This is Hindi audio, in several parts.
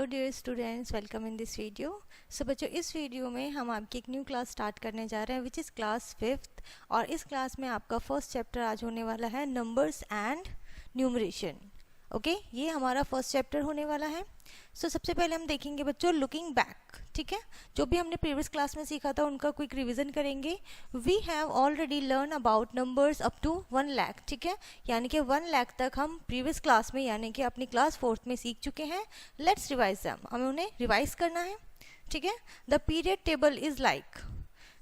Dear students, welcome in this video. So बच्चों, इस वीडियो में हम आपकी एक न्यू क्लास स्टार्ट करने जा रहे हैं विच इज़ क्लास 5th। और इस क्लास में आपका फर्स्ट चैप्टर आज होने वाला है नंबर्स एंड न्यूमरेशन। ओके, ये हमारा फर्स्ट चैप्टर होने वाला है। सो सबसे पहले हम देखेंगे बच्चों लुकिंग बैक। ठीक है, जो भी हमने प्रीवियस क्लास में सीखा था उनका क्विक रिवीजन करेंगे। We have already learn about numbers up to 1 lakh. ठीक है, यानी कि 1 लाख तक हम प्रीवियस क्लास में यानी कि अपनी क्लास 4th में सीख चुके हैं। लेट्स रिवाइज देम, हमें उन्हें रिवाइज करना है। ठीक है, the period table is like.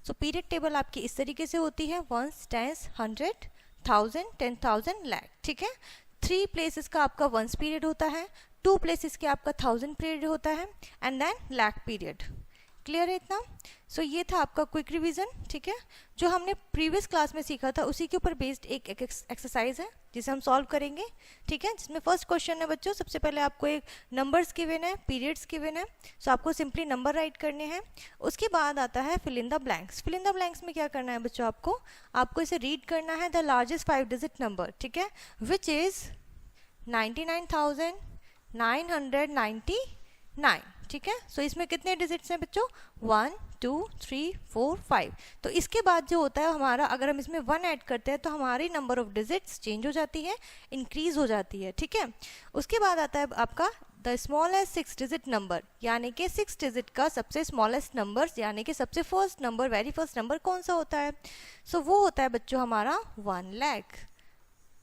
So period table आपकी इस तरीके से होती है 1, 10, 100, 1000, 10,000, लाख। ठीक है, 3 प्लेसेस का आपका 1 पीरियड होता है, 2 प्लेसेस के आपका 1000 पीरियड होता है and then lakh period. Clear है इतना? सो ये था आपका क्विक रिवीजन। ठीक है, जो हमने प्रीवियस क्लास में सीखा था उसी के ऊपर बेस्ड एक एक्सरसाइज है जिसे हम सॉल्व करेंगे। ठीक है, जिसमें फर्स्ट क्वेश्चन है बच्चों, सबसे पहले आपको एक नंबर्स गिवन है, पीरियड्स गिवन है। सो आपको सिंपली नंबर राइट करने हैं। उसके बाद आता है fill in the blanks. Fill in the blanks में क्या करना है बच्चों, आपको इसे रीड करना है, द लार्जेस्ट 5 डिजिट नंबर। ठीक है, विच इज 99,999। ठीक है, सो इसमें कितने डिजिट्स हैं बच्चों? 1, 2, 3, 4, 5। तो इसके बाद जो होता है हमारा, अगर हम इसमें 1 ऐड करते हैं तो हमारी नंबर ऑफ डिजिट्स चेंज हो जाती है, इंक्रीज हो जाती है। ठीक है, उसके बाद आता है आपका द स्मॉलेस्ट 6 डिजिट नंबर, यानी कि 6 डिजिट का सबसे स्मॉलेस्ट नंबर यानी कि सबसे first number, very first number कौन सा होता है? सो वो होता है बच्चों हमारा 1 लाख।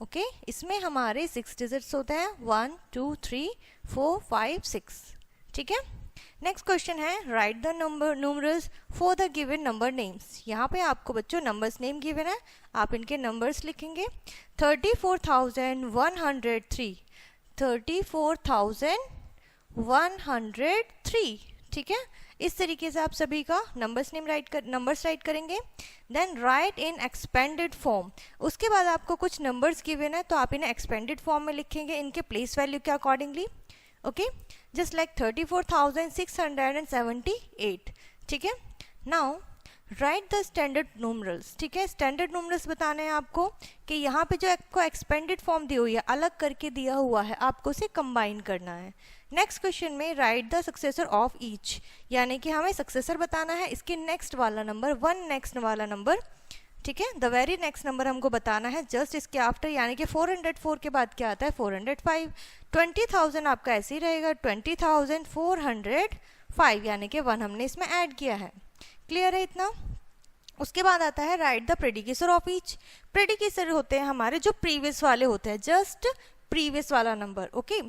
ओके, इसमें हमारे 6 डिजिट्स होते हैं 1, 2, 3, 4, 5, 6। ठीक है, नेक्स्ट क्वेश्चन है right the number numerals for the given number names. यहाँ पे आपको बच्चों नंबर्स नेम गिवन है, आप इनके नंबर्स लिखेंगे। 34,103, 34,103। ठीक है, इस तरीके से आप सभी का नंबर्स राइट करेंगे। Then write in expanded form. उसके बाद आपको कुछ नंबर्स गिवन है तो आप इन्हें एक्सपेंडेड फॉर्म में लिखेंगे इनके प्लेस वैल्यू के अकॉर्डिंगली। Okay, just like 34,678। ठीक है, now write the standard numerals. ठीक है, स्टैंडर्ड न्यूमरल्स बताने हैं आपको कि यहाँ पे जो आपको एक्सपेंडेड फॉर्म दी हुई है, अलग करके दिया हुआ है, आपको उसे कंबाइन करना है। नेक्स्ट क्वेश्चन में right the successor of each, यानी कि हमें सक्सेसर बताना है, इसके नेक्स्ट वाला नंबर, 1 नेक्स्ट वाला नंबर। ठीक है, द वेरी नेक्स्ट नंबर हमको बताना है जस्ट इसके आफ्टर, यानी कि 404 के बाद क्या आता है? 405। 20,000 आपका ऐसे ही रहेगा 20,405, यानी कि 1 हमने इसमें ऐड किया है। क्लियर है इतना? उसके बाद आता है राइट द प्रेडिकेसर ऑफ ईच। प्रेडिकेसर होते हैं हमारे जो प्रीवियस वाले होते हैं, जस्ट प्रीवियस वाला नंबर। ओके,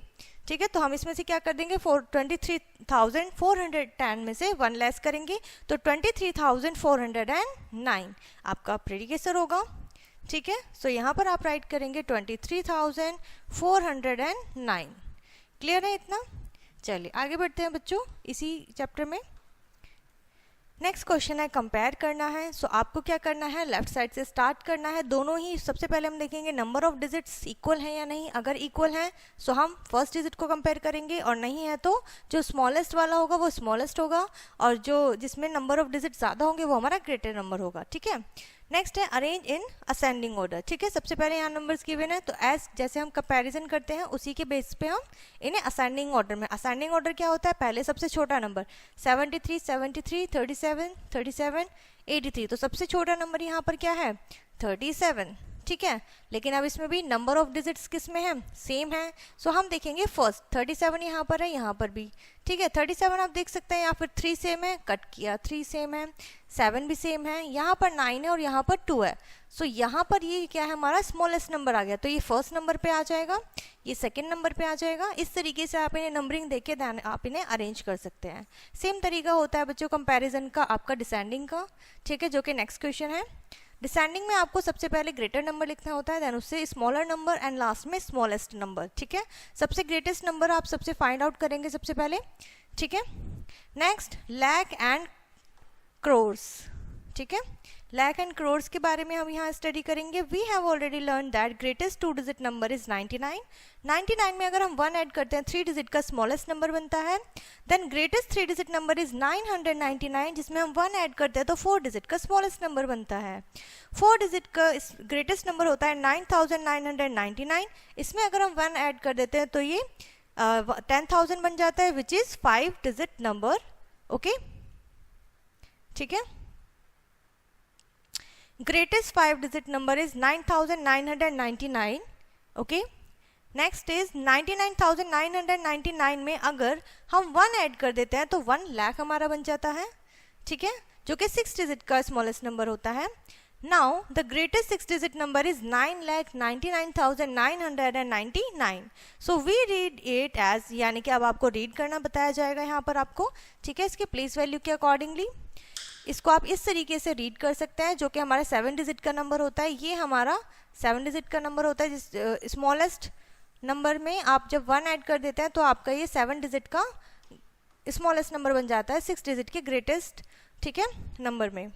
ठीक है, तो हम इसमें से क्या कर देंगे, 23,410 में से 1 लेस करेंगे तो 23,409 आपका प्रेडिकेसर होगा। ठीक है, सो यहाँ पर आप राइट करेंगे 23,409। क्लियर है इतना? चलिए आगे बढ़ते हैं बच्चों इसी चैप्टर में। नेक्स्ट क्वेश्चन है कंपेयर करना है। सो आपको क्या करना है, लेफ्ट साइड से स्टार्ट करना है। दोनों ही सबसे पहले हम देखेंगे नंबर ऑफ डिजिट्स इक्वल है या नहीं। अगर इक्वल है सो हम फर्स्ट डिजिट को कंपेयर करेंगे, और नहीं है तो जो स्मॉलेस्ट वाला होगा वो स्मॉलेस्ट होगा, और जो जिसमें नंबर ऑफ डिजिट ज़्यादा होंगे वो हमारा ग्रेटर नंबर होगा। ठीक है, नेक्स्ट है अरेंज इन असेंडिंग ऑर्डर। ठीक है, सबसे पहले यहाँ नंबर्स गिवन है तो एज जैसे हम कंपैरिजन करते हैं उसी के बेस पे हम इन्हें असेंडिंग ऑर्डर में। असेंडिंग ऑर्डर क्या होता है? पहले सबसे छोटा नंबर 73, 73, 37, 37, 83। तो सबसे छोटा नंबर यहाँ पर क्या है? 37। ठीक है, लेकिन अब इसमें भी नंबर ऑफ डिजिट्स किस में है? सेम है। सो हम देखेंगे फर्स्ट 37 यहाँ पर है, यहाँ पर भी। ठीक है, 37 आप देख सकते हैं यहाँ पर 3 सेम है, कट किया, 3 सेम है, 7 भी सेम है, यहाँ पर 9 है और यहाँ पर 2 है। सो यहाँ पर ये क्या है, हमारा स्मॉलेस्ट नंबर आ गया, तो ये फर्स्ट नंबर पे आ जाएगा, ये सेकेंड नंबर पे आ जाएगा। इस तरीके से आप इन्हें नंबरिंग देके आप इन्हें अरेंज कर सकते हैं। सेम तरीका होता है बच्चों कंपेरिजन का आपका डिसेंडिंग का। ठीक है, जो कि नेक्स्ट क्वेश्चन है। डिसेंडिंग में आपको सबसे पहले ग्रेटर नंबर लिखना होता है, देन उससे स्मॉलर नंबर एंड लास्ट में स्मॉलेस्ट नंबर। ठीक है, सबसे ग्रेटेस्ट नंबर आप सबसे फाइंड आउट करेंगे सबसे पहले। ठीक है, नेक्स्ट लाख एंड क्रोर्स। ठीक है, लाख एंड क्रोर्स के बारे में हम यहाँ स्टडी करेंगे। We have already learn that greatest 2 digit number is 99। 99 में अगर हम 1 ऐड करते हैं 3 डिजिट का स्मॉलेस्ट नंबर बनता है। Then greatest 3 digit number is 999, जिसमें हम 1 ऐड करते हैं तो 4 डिजिट का स्मॉलेस्ट नंबर बनता है। 4 डिजिट का ग्रेटेस्ट नंबर होता है 9999। इसमें अगर हम 1 ऐड कर देते हैं तो ये 10,000 बन जाता है which is 5 digit number. Okay, ठीक है। Greatest 5 digit number is 9,999। Okay, next is 99,999 में अगर हम 1 ऐड कर देते हैं तो 1 लाख हमारा बन जाता है, ठीक है, जो कि 6 डिजिट का स्मॉलेस्ट नंबर होता है। Now the greatest 6 digit number is 9,99,999। So we read it as, यानी कि अब आपको रीड करना बताया जाएगा यहाँ पर आपको, ठीक है, इसके प्लेस वैल्यू के अकॉर्डिंगली। इसको आप इस तरीके से रीड कर सकते हैं, जो कि हमारा 7 डिजिट का नंबर होता है। ये हमारा 7 डिजिट का नंबर होता है, जिस स्मॉलेस्ट नंबर में आप जब 1 ऐड कर देते हैं तो आपका ये 7 डिजिट का स्मॉलेस्ट नंबर बन जाता है 6 डिजिट के ग्रेटेस्ट, ठीक है, नंबर में।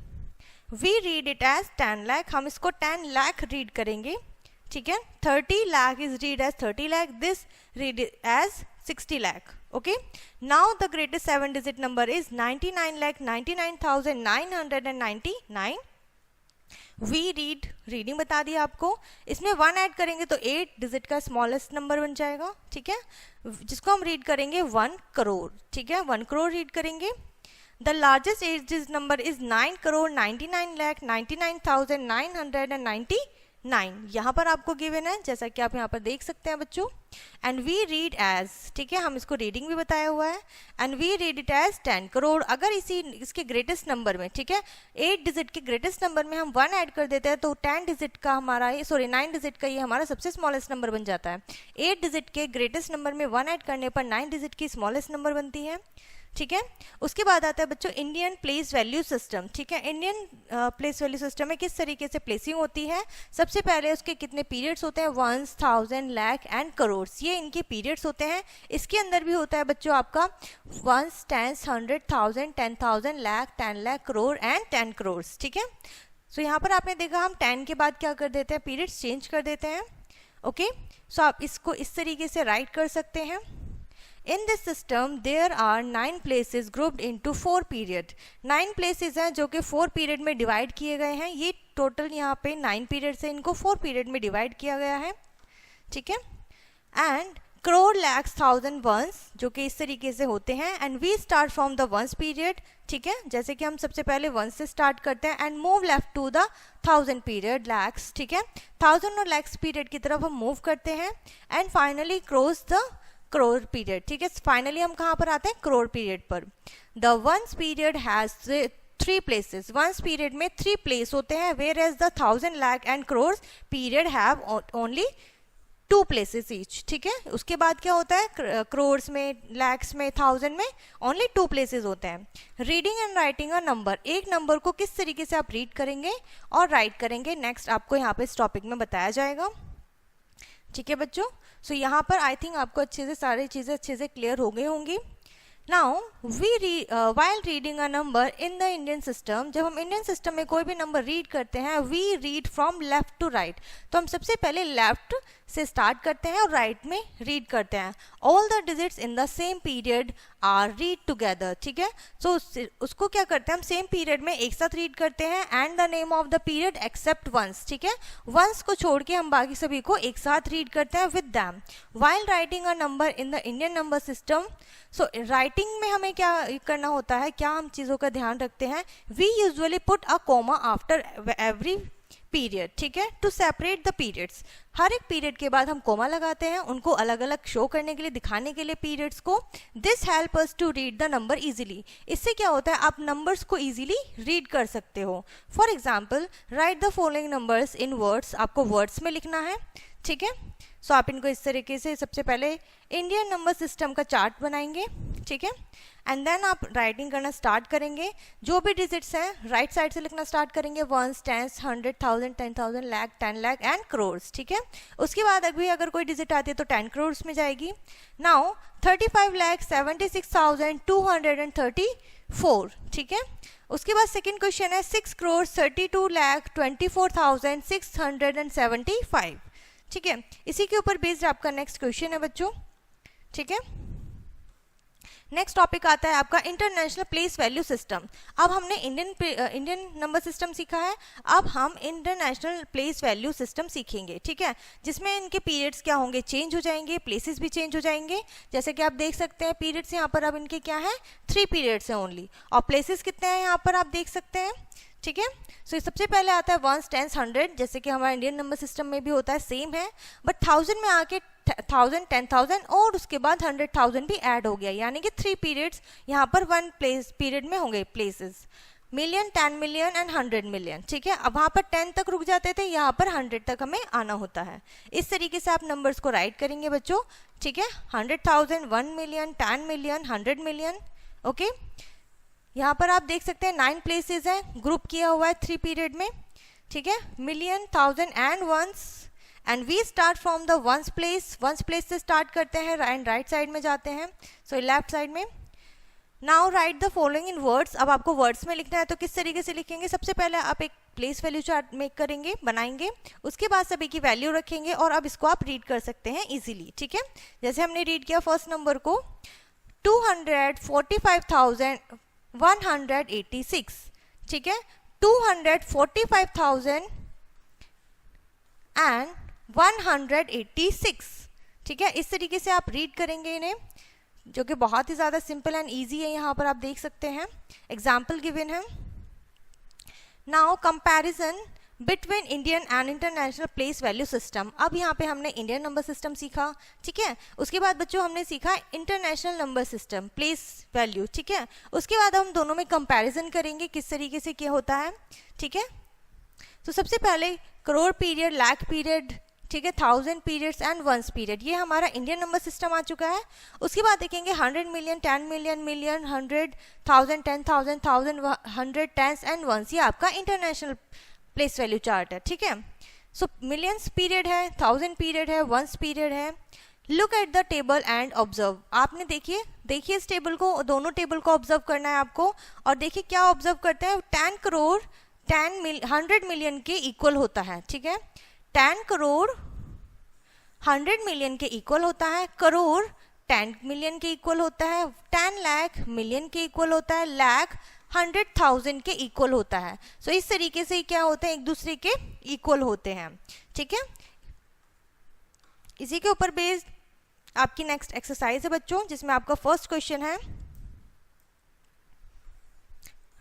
We read it as 10 lakh, हम इसको 10 लाख रीड करेंगे, ठीक है। 30 lakh is read as 30 lakh, this read as 60 lakh। Okay, now the greatest 7 digit number is 99,99,999। We read, reading बता दिया आपको। इसमें 1 ऐड करेंगे तो 8 डिजिट का स्मॉलेस्ट नंबर बन जाएगा, ठीक है, जिसको हम रीड करेंगे 1 करोड़, ठीक है, 1 करोड़ रीड करेंगे। The largest 8 digit number is 9,99,99,999। यहाँ पर आपको गिवन है, जैसा कि आप यहाँ पर देख सकते हैं बच्चों। एंड वी रीड एज, ठीक है, हम इसको रीडिंग भी बताया हुआ है। And we read it as 10 crore. अगर इसके ग्रेटेस्ट नंबर में, ठीक है, 8 डिजिट के ग्रेटेस्ट नंबर में हम 1 ऐड कर देते हैं तो 10 डिजिट का हमारा, 9 डिजिट का ये हमारा सबसे स्मॉलेस्ट नंबर बन जाता है। 8 डिजिट के ग्रेटेस्ट नंबर में 1 ऐड करने पर 9 डिजिट की स्मॉलेस्ट नंबर बनती है, ठीक है। उसके बाद आता है बच्चों इंडियन प्लेस वैल्यू सिस्टम, ठीक है। इंडियन प्लेस वैल्यू सिस्टम में किस तरीके से प्लेसिंग होती है। सबसे पहले उसके कितने पीरियड्स होते हैं, 1, 1000, लाख एंड करोड़, ये इनके पीरियड्स होते हैं। इसके अंदर भी होता है बच्चों आपका 1, 10, 100, 1000, 10,000, लाख, 10 लाख, करोड़ एंड 10 करोड़, ठीक है। सो यहाँ पर आपने देखा हम 10 के बाद क्या कर देते हैं, पीरियड्स चेंज कर देते हैं। ओके, सो आप इसको इस तरीके से राइट कर सकते हैं। In this system, there are 9 places grouped into 4 period। 9 places हैं जो कि 4 पीरियड में डिवाइड किए गए हैं। ये टोटल यहाँ पे 9 पीरियड से इनको 4 पीरियड में डिवाइड किया गया है, ठीक है। एंड करोड़, लैक्स, 1000 वंस, जो कि इस तरीके से होते हैं। And we start from the ones period, ठीक है, जैसे कि हम सबसे पहले वंस से स्टार्ट करते हैं। And move left to the 1000 period, lakhs, ठीक है, 1000 और लैक्स पीरियड की तरफ हम मूव करते हैं। And finally cross the crore period, ठीक है। फाइनली हम कहाँ पर आते हैं, करोड़ पीरियड पर। The ones period has 3 places. Ones period में 3 प्लेस होते हैं, whereas the 1000, lakh and crore period have only 2 places each, ठीक है। उसके बाद क्या होता है, करोड़ में, लैक्स में, 1000 में ओनली 2 प्लेसेस होते हैं। Reading and writing a number, एक नंबर को किस तरीके से आप रीड करेंगे और राइट करेंगे, नेक्स्ट आपको यहाँ पे इस टॉपिक में बताया जाएगा, ठीक है बच्चों। सो यहाँ पर आई थिंक आपको अच्छे से सारी चीज़ें अच्छे से क्लियर हो गई होंगी। Now we while reading a number in the Indian system, जब हम इंडियन सिस्टम में कोई भी नंबर रीड करते हैं, we read from left to right. तो हम सबसे पहले लेफ्ट से स्टार्ट करते हैं और राइट में रीड करते हैं। All the digits in the same period are read together, ठीक है। सो उसको क्या करते हैं हम, सेम पीरियड में एक साथ रीड करते हैं। And the name of the period except ones, ठीक है, वंस को छोड़ के हम बाकी सभी को एक साथ रीड करते हैं with them. While writing a number in the Indian number system, so writing में हमें क्या करना होता है, क्या हम चीज़ों का ध्यान रखते हैं, we usually put a comma after every period, ठीक है, टू सेपरेट द पीरियड्स। हर एक पीरियड के बाद हम कोमा लगाते हैं, उनको अलग अलग शो करने के लिए, दिखाने के लिए पीरियड्स को। This help us to read the number easily. इससे क्या होता है, आप नंबर्स को इजीली रीड कर सकते हो। For example, right the following numbers in words, आपको वर्ड्स में लिखना है, ठीक है। सो आप इनको इस तरीके से सबसे पहले इंडियन नंबर सिस्टम का चार्ट बनाएंगे, ठीक है। एंड देन आप राइटिंग करना स्टार्ट करेंगे। जो भी डिजिट्स हैं राइट साइड से लिखना स्टार्ट करेंगे, 1, 10, 100, 1000, 10,000, लाख, 10 लाख एंड करोड़, ठीक है। उसके बाद अगर कोई डिजिट आती है तो 10 करोड़ में जाएगी। नाउ 35,76,234, ठीक है। उसके बाद सेकेंड क्वेश्चन है 6,32,24,675, ठीक है। इसी के ऊपर बेस्ड आपका नेक्स्ट क्वेश्चन है बच्चों, ठीक है। नेक्स्ट टॉपिक आता है आपका इंटरनेशनल प्लेस वैल्यू सिस्टम। अब हमने इंडियन नंबर सिस्टम सीखा है, अब हम इंटरनेशनल प्लेस वैल्यू सिस्टम सीखेंगे, ठीक है, जिसमें इनके पीरियड्स क्या होंगे, चेंज हो जाएंगे, प्लेसेस भी चेंज हो जाएंगे। जैसे कि आप देख सकते हैं पीरियड्स यहाँ पर अब इनके क्या है, 3 पीरियड्स हैं ओनली, और प्लेसेस कितने हैं यहाँ पर आप देख सकते हैं, ठीक है। सो सबसे पहले आता है 1, 10, 100, जैसे कि हमारा इंडियन नंबर सिस्टम में भी होता है, सेम है, बट 1000 में आके 1000, 10,000 और उसके बाद 100,000 भी ऐड हो गया, यानी कि 3 पीरियड्स यहाँ पर 1 प्लेस पीरियड में होंगे places, million, 10 million and 100 million, ठीक है। अब वहाँ पर 10 तक रुक जाते थे, यहाँ पर 100 तक हमें आना होता है। इस तरीके से आप नंबर्स को राइट करेंगे बच्चों, ठीक है, 100,000, 1 मिलियन, 10 मिलियन, 100 मिलियन, ओके। यहाँ पर आप देख सकते हैं 9 प्लेसेस हैं, ग्रुप किया हुआ है 3 पीरियड में, ठीक है, million, 1000 and ones, and we start from the ones place से स्टार्ट करते हैं एंड राइट साइड में जाते हैं, सो लेफ्ट साइड में। Now write the following in words. अब आपको वर्ड्स में लिखना है, तो किस तरीके से लिखेंगे, सबसे पहले आप एक प्लेस वैल्यू चार्ट मेक करेंगे, बनाएंगे, उसके बाद सभी की वैल्यू रखेंगे और अब इसको आप रीड कर सकते हैं इजीली, ठीक है। जैसे हमने रीड किया फर्स्ट नंबर को 245,186, ठीक है, 245,186, ठीक है। इस तरीके से आप रीड करेंगे इन्हें, जो कि बहुत ही ज़्यादा सिंपल एंड इजी है। यहाँ पर आप देख सकते हैं एग्जाम्पल गिवन है। Now comparison between Indian and international place value system. अब यहाँ पे हमने इंडियन नंबर सिस्टम सीखा, ठीक है, उसके बाद बच्चों हमने सीखा international number system place value, ठीक है। उसके बाद हम दोनों में कंपैरिजन करेंगे किस तरीके से क्या होता है, ठीक है। तो सबसे पहले करोड़ पीरियड, लाख पीरियड, ठीक है, 1000 पीरियड्स एंड वंस पीरियड, ये हमारा इंडियन नंबर सिस्टम आ चुका है। उसके बाद देखेंगे 100 million, 10 million, million, 100, 1000, 10,000, 1000, 100, tens and ones, ये आपका इंटरनेशनल प्लेस वैल्यू चार्ट है, ठीक है। सो मिलियंस पीरियड है, 1000 पीरियड है, वंस पीरियड है। Look at the table and observe. आपने देखिए इस टेबल को, दोनों टेबल को ऑब्जर्व करना है आपको, और देखिए क्या ऑब्जर्व करते हैं, 10 करोड़ 100 मिलियन के इक्वल होता है, ठीक है। 10 करोड़ 100 मिलियन के इक्वल होता है, करोड़ 10 मिलियन के इक्वल होता है, 10 लाख मिलियन के इक्वल होता है, लाख 100,000 के इक्वल होता है। सो इस तरीके से क्या होते हैं, एक दूसरे के इक्वल होते हैं, ठीक है। इसी के ऊपर बेस्ड आपकी नेक्स्ट एक्सरसाइज है बच्चों, जिसमें आपका फर्स्ट क्वेश्चन है,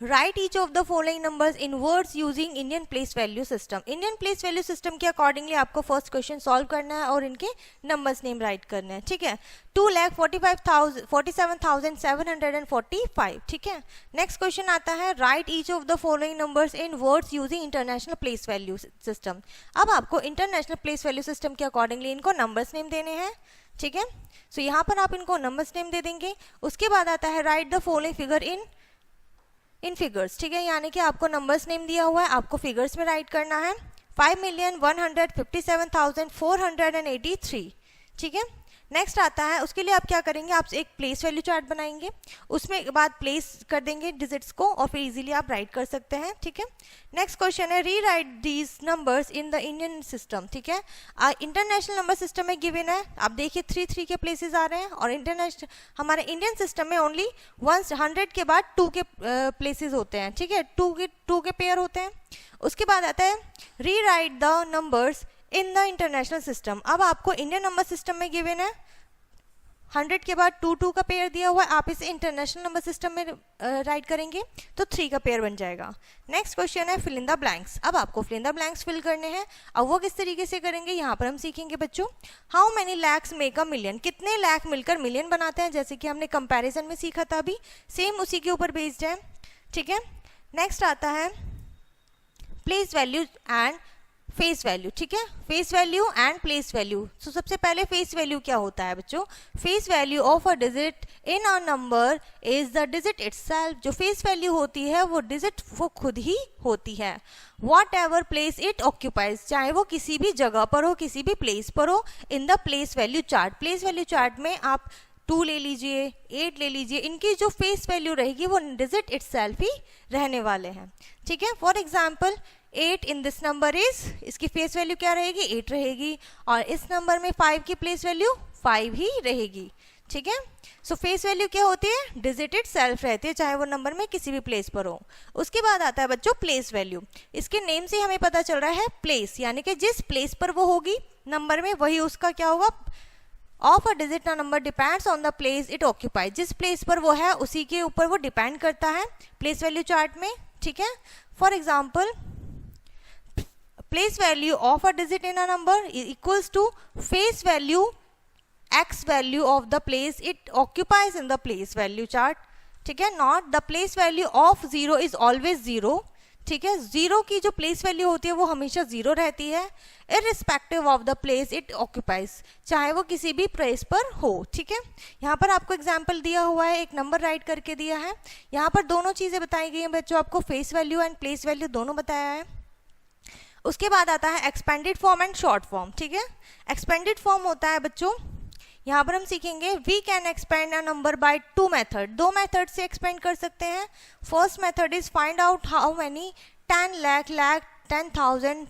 right each of the following numbers in words using Indian place value system. Indian place value system के अकॉर्डिंगली आपको फर्स्ट क्वेश्चन सॉल्व करना है और इनके नंबर्स नेम राइट करने हैं, ठीक है। 2,47,745, ठीक है। नेक्स्ट क्वेश्चन आता है, right each of the following numbers in words using international place value system. अब आपको इंटरनेशनल प्लेस वैल्यू सिस्टम के अकॉर्डिंगली इनको नंबर्स नेम देने हैं, ठीक है। सो यहाँ पर आप इनको नंबर्स नेम दे देंगे। उसके बाद आता है, right the following figure in figures, ठीक है, यानी कि आपको नंबर्स नेम दिया हुआ है, आपको फिगर्स में राइट करना है। 5,157,483, ठीक है। नेक्स्ट आता है, उसके लिए आप क्या करेंगे, आप एक प्लेस वैल्यू चार्ट बनाएंगे, उसमें बाद प्लेस कर देंगे डिजिट्स को और फिर इजीली आप राइट कर सकते हैं, ठीक है। नेक्स्ट क्वेश्चन है, री right these numbers in the Indian system, ठीक है। इंटरनेशनल नंबर सिस्टम में गिवन है, आप देखिए 3 के प्लेसेस आ रहे हैं, और इंटरनेशनल हमारे इंडियन सिस्टम में ओनली 100 के बाद 2 के प्लेसेस होते हैं, ठीक है, 2 के पेयर होते हैं। उसके बाद आता है, री right the numbers in the international system. अब आपको इंडियन नंबर सिस्टम में गिवन है 100 के बाद 2 का पेयर दिया हुआ है, आप इसे इंटरनेशनल नंबर सिस्टम में राइट करेंगे तो 3 का पेयर बन जाएगा। नेक्स्ट क्वेश्चन है, फिल इन द ब्लैंक्स। अब आपको fill in the blanks fill करने हैं। अब वो किस तरीके से करेंगे, यहाँ पर हम सीखेंगे बच्चों, how many lakhs make a million, कितने लाख मिलकर मिलियन बनाते हैं, जैसे कि हमने कंपैरिजन में सीखा था अभी, सेम उसी के ऊपर बेस्ड है, ठीक है। नेक्स्ट आता है, place value and face value, ठीक है, face value and place value. So सबसे पहले फेस वैल्यू क्या होता है बच्चों, face value of a digit in a number is the digit itself. जो फेस वैल्यू होती है वो डिजिट वो खुद ही होती है, whatever place it occupies, चाहे वो किसी भी जगह पर हो, किसी भी प्लेस पर हो, इन the place value chart. Place value chart में आप 2 ले लीजिए, 8 ले लीजिए, इनकी जो फेस वैल्यू रहेगी वो डिजिट इटसेल्फ ही रहने वाले हैं, ठीक है। For example 8 in this number is, इसकी फेस वैल्यू क्या रहेगी, 8 रहेगी, और इस नंबर में 5 की प्लेस वैल्यू 5 ही रहेगी, ठीक है। सो फेस वैल्यू क्या होती है, डिजिटेड सेल्फ रहती है, चाहे वो नंबर में किसी भी प्लेस पर हो। उसके बाद आता है बच्चों प्लेस वैल्यू। इसके नेम से हमें पता चल रहा है प्लेस, यानी कि जिस प्लेस पर वो होगी नंबर में वही उसका क्या होगा, of a digit number depends on the place it occupy, जिस प्लेस पर वो है उसी के ऊपर वो डिपेंड करता है प्लेस वैल्यू चार्ट में, ठीक है। For example place value of a digit in a number is equals to face value x value of the place it occupies in the place value chart, ठीक है। Not the place value of zero is always zero, ठीक है। जीरो की जो प्लेस वैल्यू होती है वो हमेशा जीरो रहती है, irrespective of the place it occupies, चाहे वो किसी भी प्लेस पर हो, ठीक है। यहाँ पर आपको एग्जाम्पल दिया हुआ है, एक नंबर राइट करके दिया है, यहाँ पर दोनों चीजें बताई गई हैं बच्चों, आपको face value and place value दोनों बताया है। उसके बाद आता है expanded form and short form, ठीक है। एक्सपेंडेड फॉर्म होता है बच्चों, यहाँ पर हम सीखेंगे we can expand a number by two method, दो मेथड से एक्सपेंड कर सकते हैं। First method is find out how many 10 lakh, 10,000,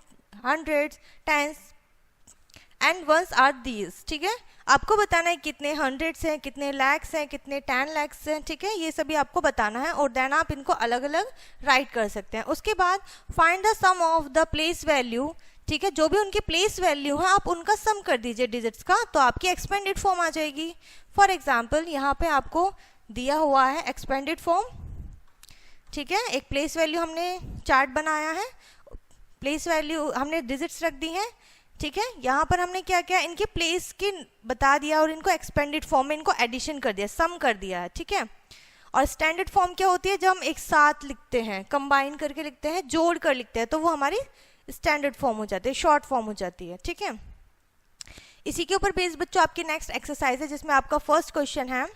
hundreds, tens and ones are these, ठीक है। आपको बताना है कितने हंड्रेड्स हैं, कितने लैक्स हैं, कितने 10 लैक्स हैं, ठीक है। ये सभी आपको बताना है और देन आप इनको अलग अलग राइट कर सकते हैं। उसके बाद find the sum of the place value, ठीक है। जो भी उनकी प्लेस वैल्यू है आप उनका सम कर दीजिए डिजिट्स का, तो आपकी एक्सपेंडेड फॉर्म आ जाएगी। फॉर एग्जाम्पल यहाँ पे आपको दिया हुआ है एक्सपेंडेड फॉर्म, ठीक है। एक प्लेस वैल्यू हमने चार्ट बनाया है, प्लेस वैल्यू हमने डिजिट्स रख दी हैं, ठीक है। यहाँ पर हमने क्या किया, इनके प्लेस की बता दिया और इनको एक्सपेंडेड फॉर्म में इनको एडिशन कर दिया, सम कर दिया है, ठीक है। और स्टैंडर्ड फॉर्म क्या होती है, जब हम एक साथ लिखते हैं, कंबाइन करके लिखते हैं, जोड़ कर लिखते हैं, तो वो हमारी स्टैंडर्ड फॉर्म हो जाती है, शॉर्ट फॉर्म हो जाती है, ठीक है। इसी के ऊपर बेस्ड बच्चों आपकी नेक्स्ट एक्सरसाइज है, जिसमें आपका फर्स्ट क्वेश्चन है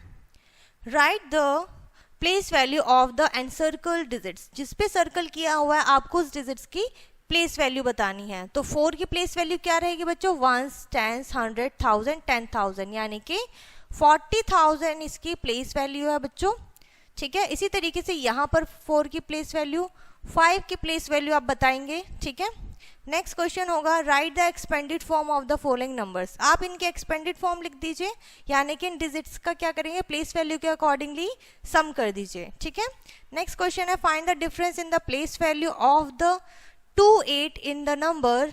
right the place value of the encircle digits, जिसपे सर्कल किया हुआ है आपको उस डिजिट्स की प्लेस वैल्यू बतानी है। तो 4 की प्लेस वैल्यू क्या रहेगी बच्चों, 1, 10, 100, 1000, 10,000, यानी कि 40,000 इसकी प्लेस वैल्यू है बच्चों, ठीक है। इसी तरीके से यहाँ पर 4 की प्लेस वैल्यू, 5 की प्लेस वैल्यू आप बताएंगे, ठीक है। नेक्स्ट क्वेश्चन होगा right the expanded form of the following numbers, आप इनके एक्सपेंडेड फॉर्म लिख दीजिए, यानी कि इन डिजिट्स का क्या करेंगे, प्लेस वैल्यू के अकॉर्डिंगली सम कर दीजिए, ठीक है। नेक्स्ट क्वेश्चन है find the difference in the place value of the 28 in the number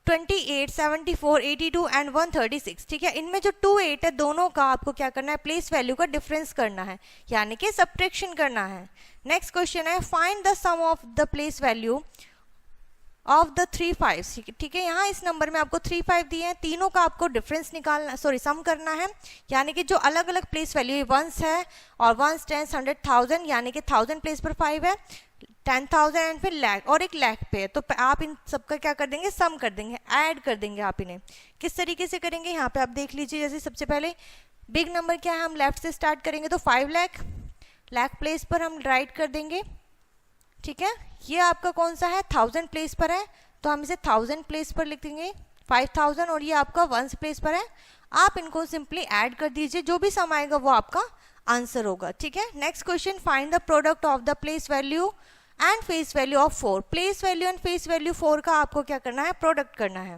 28, 74, 82 and 136, ठीक है। इनमें जो 28 है दोनों का आपको क्या करना है, प्लेस वैल्यू का डिफरेंस करना है, यानी कि सब्ट्रैक्शन करना है। नेक्स्ट क्वेश्चन है find the sum of the place value of the 3 5, ठीक है। यहाँ इस नंबर में आपको 3 5 दिए हैं, तीनों का आपको डिफरेंस निकालना, सॉरी सम करना है, यानी कि जो अलग अलग प्लेस वैल्यू 1 है और 1, 10, 100, 1000, यानी कि 1000 प्लेस पर 5 है, 10,000 एंड फिर लाख और एक लाख पे है, तो आप इन सबका क्या कर देंगे, सम कर देंगे, ऐड कर देंगे आप इन्हें। किस तरीके से करेंगे, यहाँ पे आप देख लीजिए। जैसे सबसे पहले बिग नंबर क्या है, हम लेफ्ट से स्टार्ट करेंगे, तो 5 लाख, लाख प्लेस पर हम राइट कर देंगे, ठीक है। ये आपका कौन सा है, 1000 प्लेस पर है, तो हम इसे 1000 प्लेस पर लिख देंगे 5000, और ये आपका 1 प्लेस पर है, आप इनको सिंपली ऐड कर दीजिए, जो भी सम आएगा वो आपका आंसर होगा, ठीक है। Next question find the product of the place value and face value of 4, place value and face value 4 का आपको क्या करना है, प्रोडक्ट करना है।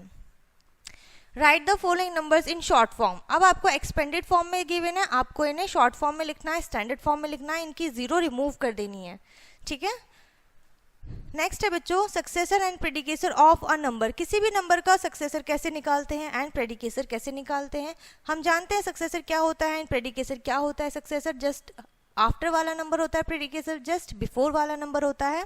Right the following numbers in short form, अब आपको एक्सपेंडेड फॉर्म में गिवन है, आपको इन्हें शॉर्ट फॉर्म में लिखना है, स्टैंडर्ड फॉर्म में लिखना है, इनकी जीरो रिमूव कर देनी है, ठीक है। नेक्स्ट है बच्चों successor and predecessor of a number, किसी भी नंबर का सक्सेसर कैसे निकालते हैं एंड प्रेडिकेसर कैसे निकालते हैं। हम जानते हैं सक्सेसर क्या होता है एंड प्रेडिकेसर क्या होता है। सक्सेसर जस्ट आफ्टर वाला नंबर होता है, प्रेडिकेसर जस्ट बिफोर वाला नंबर होता है।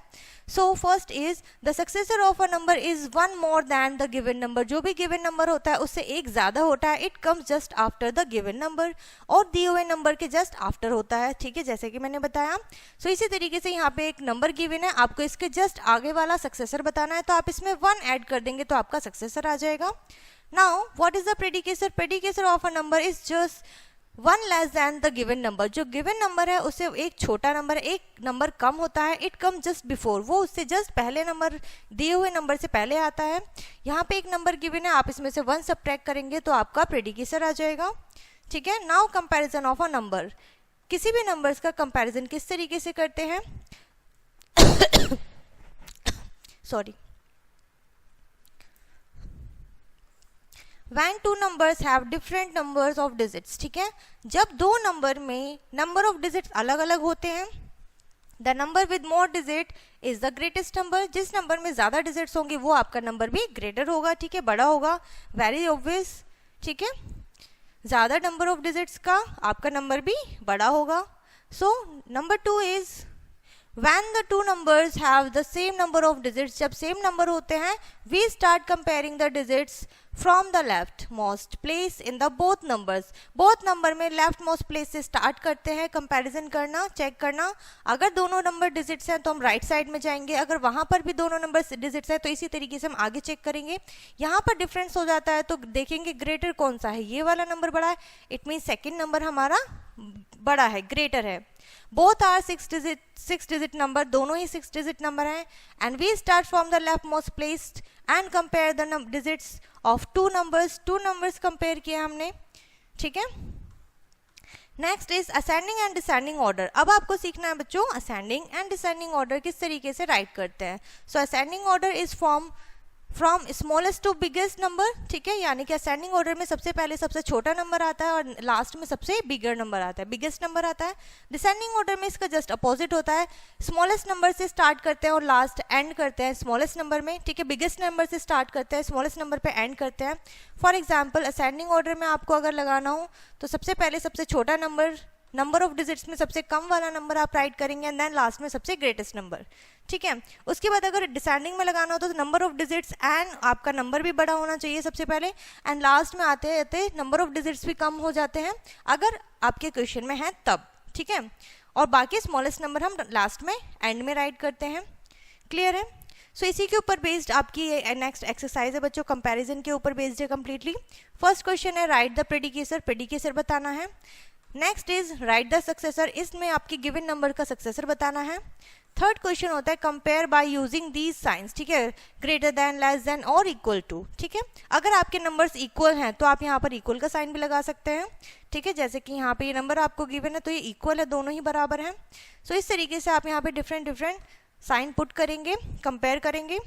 So first is the successor of a number is 1 more than the given number, जो भी गिवन नंबर होता है उससे एक ज्यादा होता है, it comes just after the given number, और दिए हुए नंबर के जस्ट आफ्टर होता है, ठीक है, जैसे कि मैंने बताया। सो इसी तरीके से यहाँ पे एक नंबर गिवन है, आपको इसके जस्ट आगे वाला सक्सेसर बताना है, तो आप इसमें 1 ऐड कर देंगे तो आपका सक्सेसर आ जाएगा। Now what is the predecessor, predecessor of a number is just 1 less than the given number, जो गिवन नंबर है उससे एक छोटा नंबर, एक नंबर कम होता है, इट कम जस्ट बिफोर, वो उससे जस्ट पहले नंबर, दिए हुए नंबर से पहले आता है। यहाँ पे एक नंबर गिवन है, आप इसमें से 1 सब्ट्रैक्ट करेंगे तो आपका प्रेडिकेसर आ जाएगा, ठीक है। Now comparison of a number, किसी भी नंबर्स का कंपैरिजन किस तरीके से करते हैं sorry when two numbers have different numbers of digits, ठीक है, जब दो नंबर में नंबर ऑफ डिजिट्स अलग अलग होते हैं, the number with more digit is the greatest number, जिस नंबर में ज़्यादा डिजिट्स होंगे वो आपका नंबर भी ग्रेटर होगा, ठीक है, बड़ा होगा, वेरी ऑब्वियस, ठीक है, ज़्यादा नंबर ऑफ डिजिट्स का आपका नंबर भी बड़ा होगा. So number 2 is when the two numbers have the same number of digits, जब सेम नंबर होते हैं, we start comparing the digits from the left most place in the both numbers. both number में लेफ्ट मोस्ट प्लेस से स्टार्ट करते हैं कंपैरिजन करना, चेक करना. अगर दोनों नंबर डिजिट्स हैं तो हम राइट साइड में जाएंगे, अगर वहां पर भी दोनों नंबर डिजिट्स हैं तो इसी तरीके से हम आगे चेक करेंगे. यहाँ पर डिफरेंस हो जाता है तो देखेंगे ग्रेटर कौन सा है, ये वाला नंबर बड़ा है, इट मीन सेकेंड नंबर हमारा बड़ा है, ग्रेटर है. बोथ आर 6 डिजिट नंबर, दोनों ही 6 डिजिट नंबर हैं. And we start from the leftmost placed and compare the digits of two numbers compare किया हमने, ठीक है. Next is ascending and descending order. अब आपको सीखना है बच्चों असेंडिंग एंड डिसेंडिंग ऑर्डर किस तरीके से राइट करते हैं. So ascending order is from smallest to biggest number, ठीक है, यानी कि असेंडिंग ऑर्डर में सबसे पहले सबसे छोटा नंबर आता है और लास्ट में सबसे बिगर नंबर आता है, बिगेस्ट नंबर आता है. डिसेंडिंग ऑर्डर में इसका जस्ट अपोजिट होता है, स्मॉलेस्ट नंबर से स्टार्ट करते हैं और लास्ट एंड करते हैं स्मॉलेस्ट नंबर में, ठीक है, बिगेस्ट नंबर से स्टार्ट करते हैं, स्मॉलेस्ट नंबर पे एंड करते हैं. फॉर एग्जाम्पल असेंडिंग ऑर्डर में आपको अगर लगाना हो तो सबसे पहले सबसे छोटा नंबर ऑफ डिजिट्स में सबसे कम वाला नंबर आप राइट करेंगे एंड देन लास्ट में सबसे ग्रेटेस्ट नंबर, ठीक है. उसके बाद अगर डिसेंडिंग में लगाना हो तो नंबर ऑफ डिजिट्स एंड आपका नंबर भी बड़ा होना चाहिए सबसे पहले, एंड लास्ट में आते आते नंबर ऑफ डिजिट्स भी कम हो जाते हैं अगर आपके क्वेश्चन में है तब, ठीक है, और बाकी स्मॉलेस्ट नंबर हम लास्ट में एंड में राइट करते हैं. क्लियर है. सो इसी के ऊपर बेस्ड आपकी नेक्स्ट एक्सरसाइज है बच्चों, कंपैरिजन के ऊपर बेस्ड है कंप्लीटली. फर्स्ट क्वेश्चन है राइट द प्रेडिकेसर बताना है. Next is right the successor, इसमें आपकी गिवन नंबर का सक्सेसर बताना है. थर्ड क्वेश्चन होता है compare by using these signs, ठीक है, ग्रेटर देन, लेस देन और इक्वल टू, ठीक है. अगर आपके नंबर्स इक्वल हैं तो आप यहाँ पर इक्वल का साइन भी लगा सकते हैं, ठीक है, जैसे कि यहाँ पे ये नंबर आपको गिवन है तो ये इक्वल है, दोनों ही बराबर हैं. सो इस तरीके से आप यहाँ पे डिफरेंट साइन पुट करेंगे, कंपेयर करेंगे.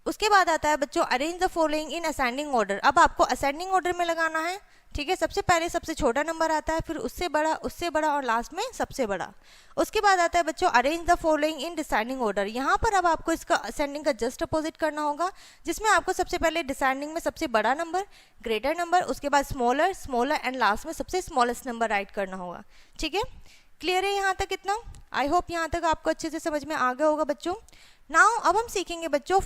उसके बाद आता है बच्चों arrange the following in ascending order. अब आपको असेंडिंग ऑर्डर में लगाना है, ठीक है, सबसे पहले सबसे छोटा नंबर आता है, फिर उससे बड़ा और लास्ट में सबसे बड़ा. उसके बाद आता है बच्चों arrange the following in descending order. यहाँ पर अब आपको इसका असेंडिंग का जस्ट अपोजिट करना होगा, जिसमें आपको सबसे पहले डिसेंडिंग में सबसे बड़ा नंबर, ग्रेटर नंबर, उसके बाद स्मॉलर एंड लास्ट में सबसे स्मॉलेस्ट नंबर राइट करना होगा, ठीक है. क्लियर है यहाँ तक इतना? आई होप यहाँ तक आपको अच्छे से समझ में आ गया होगा बच्चों. नाउ अब हम सीखेंगे बच्चों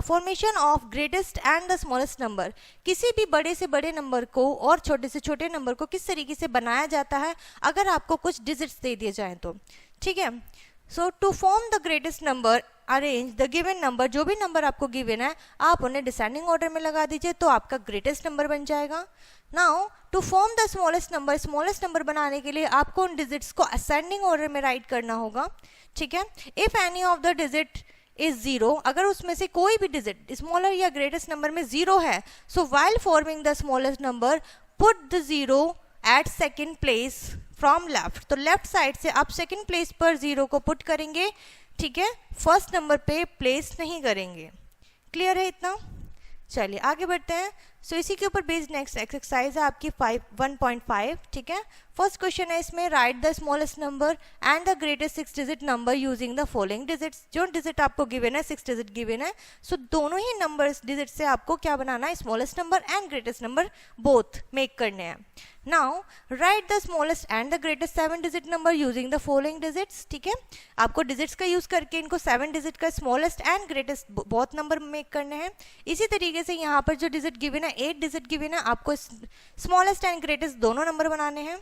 formation of greatest and the smallest number. किसी भी बड़े से बड़े नंबर को और छोटे से छोटे नंबर को किस तरीके से बनाया जाता है अगर आपको कुछ डिजिट्स दे दिए जाएं तो, ठीक है. So to form the greatest number arrange the given number, जो भी नंबर आपको गिवन है आप उन्हें डिसेंडिंग ऑर्डर में लगा दीजिए तो आपका ग्रेटेस्ट नंबर बन जाएगा. Now to form the smallest number बनाने के लिए आपको उन डिजिट्स को असेंडिंग ऑर्डर में राइट करना होगा, ठीक है. If any of the digit is 0, अगर उसमें से कोई भी डिजिट स्मॉलर या ग्रेटेस्ट नंबर में 0 है, so while forming the smallest number put the 0 at second place from left. तो लेफ्ट साइड से आप सेकेंड प्लेस पर 0 को पुट करेंगे, ठीक है, फर्स्ट नंबर पे प्लेस नहीं करेंगे. क्लियर है इतना? चलिए आगे बढ़ते हैं. सो इसी के ऊपर बेस्ड नेक्स्ट एक्सरसाइज है आपकी 1.5, ठीक है. फर्स्ट क्वेश्चन है इसमें right the smallest number and the greatest 6 digit number using the following digits. जो डिजिट आपको गिवन है 6 डिजिट गिवन है, सो दोनों ही नंबर्स डिजिट से आपको क्या बनाना है, smallest number and greatest number both make करने हैं. Now write the smallest and the greatest 7 digit number using the following digits, ठीक है. आपको डिजिट्स का यूज करके इनको 7 डिजिट का smallest and greatest both number make करने हैं. इसी तरीके से यहाँ पर जो डिजिट गिवन है 8 डिजिट गिवन है, आपको स्मॉलेस्ट एंड ग्रेटेस्ट दोनों नंबर बनाने हैं.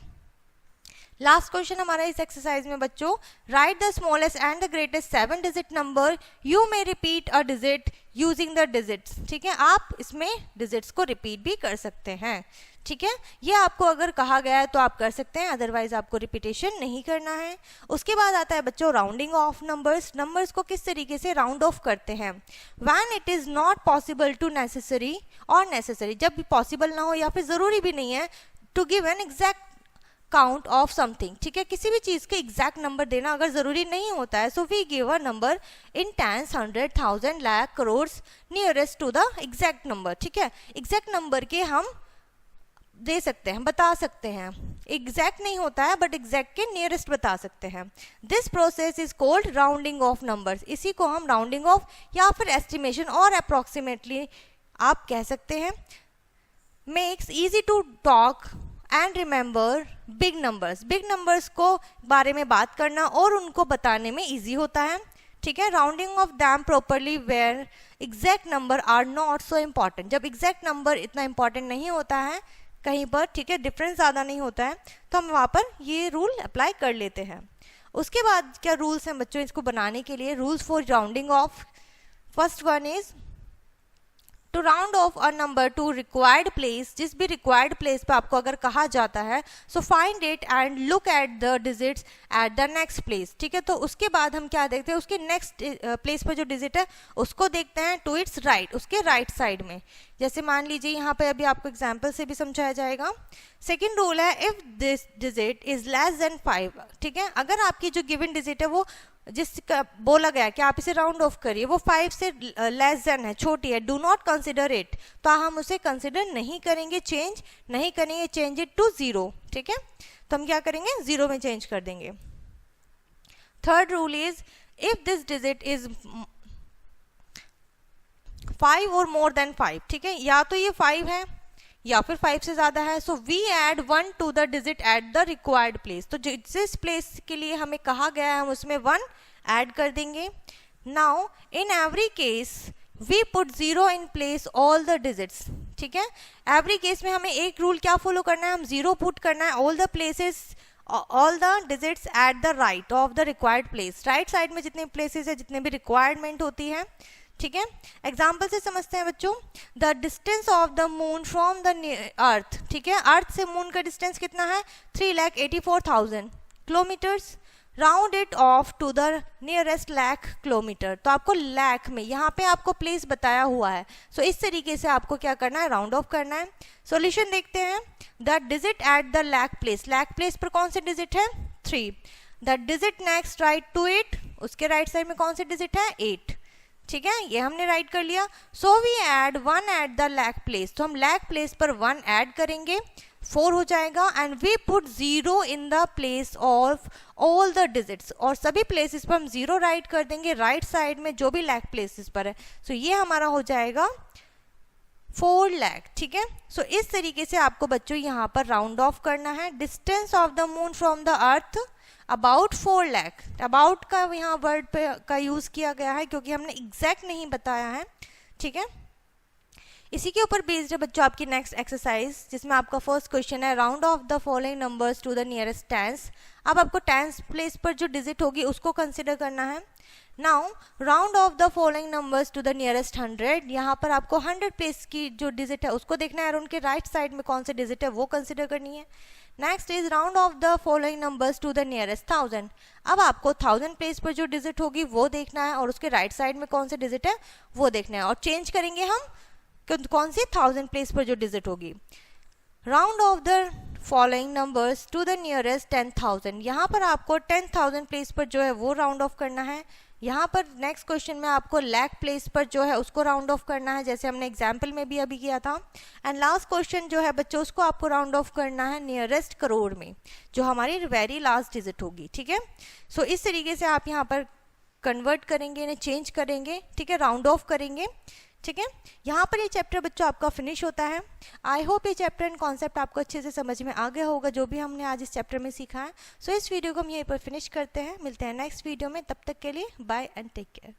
लास्ट क्वेश्चन हमारा इस एक्सरसाइज में बच्चों right the smallest and the greatest 7 digit number, you may repeat a digit using the digits, ठीक है. आप इसमें डिजिट्स को रिपीट भी कर सकते हैं, ठीक है. ये आपको अगर कहा गया है तो आप कर सकते हैं, अदरवाइज आपको रिपीटेशन नहीं करना है. उसके बाद आता है बच्चों राउंडिंग ऑफ नंबर्स को किस तरीके से राउंड ऑफ करते हैं. When it is not possible to necessary, जब भी पॉसिबल ना हो या फिर जरूरी भी नहीं है to give an exact count of something, ठीक है, किसी भी चीज़ के एग्जैक्ट नंबर देना अगर ज़रूरी नहीं होता है, so we give a number in tens, 100, 1000, lakh, crore, nearest to the exact number, ठीक है। एग्जैक्ट नंबर के हम दे सकते हैं, बता सकते हैं, एग्जैक्ट नहीं होता है बट एग्जैक्ट के नियरेस्ट बता सकते हैं। This process is called rounding off numbers, इसी को हम राउंडिंग ऑफ या फिर एस्टिमेशन और अप्रोक्सीमेटली आप कह सकते हैं। Makes easy to talk and remember big numbers, big numbers को बारे में बात करना और उनको बताने में इजी होता है, ठीक है। Rounding off them properly where exact number are not so important, जब एग्जैक्ट नंबर इतना इंपॉर्टेंट नहीं होता है कहीं पर, ठीक है, डिफरेंस ज़्यादा नहीं होता है, तो हम वहाँ पर ये रूल अप्लाई कर लेते हैं। उसके बाद क्या रूल्स हैं बच्चों इसको बनाने के लिए? Rules for rounding off, first one is to round off a number to required place, जिस भी रिक्वायर्ड प्लेस पे आपको अगर कहा जाता है, so find it and look at the digits at the next place, ठीक है। तो उसके बाद हम क्या देखते हैं, उसके नेक्स्ट प्लेस पर जो डिजिट है उसको देखते हैं टू इट्स राइट, उसके राइट साइड में। जैसे मान लीजिए यहाँ पे अभी आपको एग्जाम्पल से भी समझाया जाएगा। सेकेंड रूल है if this digit is less than 5, ठीक है, अगर आपकी जो गिवन डिजिट है वो जिसका बोला गया कि आप इसे राउंड ऑफ करिए वो 5 से लेस देन है, छोटी है, डू नॉट कंसिडर इट, तो हम उसे कंसिडर नहीं करेंगे, चेंज नहीं करेंगे, चेंज इट टू 0, ठीक है। तो हम क्या करेंगे, 0 में चेंज कर देंगे। Third rule is if this digit is 5 और मोर देन 5, ठीक है, या तो ये 5 है या फिर 5 से ज्यादा है, so we add 1 to the digit at the required place, तो जिस प्लेस के लिए हमें कहा गया है हम उसमें 1 ऐड कर देंगे। Now in every case we put 0 in place all the digits, ठीक है। एवरी केस में हमें एक रूल क्या फॉलो करना है, हम 0 पुट करना है all the places, all the digits at the right of the required place, right side में जितने प्लेसेस है, जितने भी रिक्वायरमेंट होती है, ठीक है। एग्जाम्पल से समझते हैं बच्चों। The distance of the moon from the earth, ठीक है, अर्थ से मून का डिस्टेंस कितना है, 3,84,000 kilometers, round it off to the nearest lakh kilometer, तो आपको लाख में यहाँ पे आपको प्लेस बताया हुआ है, सो इस तरीके से आपको क्या करना है, राउंड ऑफ करना है। सॉल्यूशन देखते हैं। The digit at the lakh place पर कौन से डिजिट है, 3, the digit next right to it, उसके राइट साइड में कौन से डिजिट है, 8, ठीक है, ये हमने राइट कर लिया। So we add 1 at the lakh place, तो हम लाख प्लेस पर 1 ऐड करेंगे, 4 हो जाएगा, and we put 0 in the place of all the digits, और सभी प्लेसेस पर हम 0 राइट कर देंगे राइट साइड में जो भी लाख प्लेसेस पर है, सो ये हमारा हो जाएगा 4 लाख, ठीक है। सो इस तरीके से आपको बच्चों यहाँ पर राउंड ऑफ करना है। Distance of the moon from the earth about 4 lakh, about का यहाँ वर्ड पे का यूज किया गया है क्योंकि हमने एग्जैक्ट नहीं बताया है, ठीक है। इसी के ऊपर बेस्ड है बच्चों आपकी नेक्स्ट एक्सरसाइज, जिसमें आपका फर्स्ट क्वेश्चन है round off the following numbers to the nearest tens. अब आपको टेंस प्लेस पर जो डिजिट होगी उसको कंसिडर करना है। Now round off the following numbers to the nearest 100, यहाँ पर आपको 100 प्लेस की जो डिजिट है उसको देखना है और उनके राइट साइड में कौन से डिजिट है वो कंसिडर करनी है। Next is round off the following numbers to the nearest 1000, अब आपको 1000 प्लेस पर जो डिजिट होगी वो देखना है और उसके राइट साइड में कौन से डिजिट है वो देखना है, और चेंज करेंगे हम कौन सी 1000 प्लेस पर जो डिजिट होगी। Round off the following numbers to the nearest 10,000, यहाँ पर आपको 10,000 प्लेस पर जो है वो राउंड ऑफ करना है। यहाँ पर नेक्स्ट क्वेश्चन में आपको लाख प्लेस पर जो है उसको राउंड ऑफ करना है, जैसे हमने एग्जाम्पल में भी अभी किया था। एंड लास्ट क्वेश्चन जो है बच्चों उसको आपको राउंड ऑफ करना है नियरेस्ट करोड़ में, जो हमारी वेरी लास्ट डिजिट होगी, ठीक है। सो इस तरीके से आप यहाँ पर कन्वर्ट करेंगे, इन्हें चेंज करेंगे, ठीक है, राउंड ऑफ करेंगे, ठीक है। यहाँ पर ये चैप्टर बच्चों आपका फिनिश होता है। आई होप ये चैप्टर एंड कॉन्सेप्ट आपको अच्छे से समझ में आ गया होगा जो भी हमने आज इस चैप्टर में सीखा है। सो इस वीडियो को हम यहीं पर फिनिश करते हैं, मिलते हैं नेक्स्ट वीडियो में, तब तक के लिए बाय एंड टेक केयर।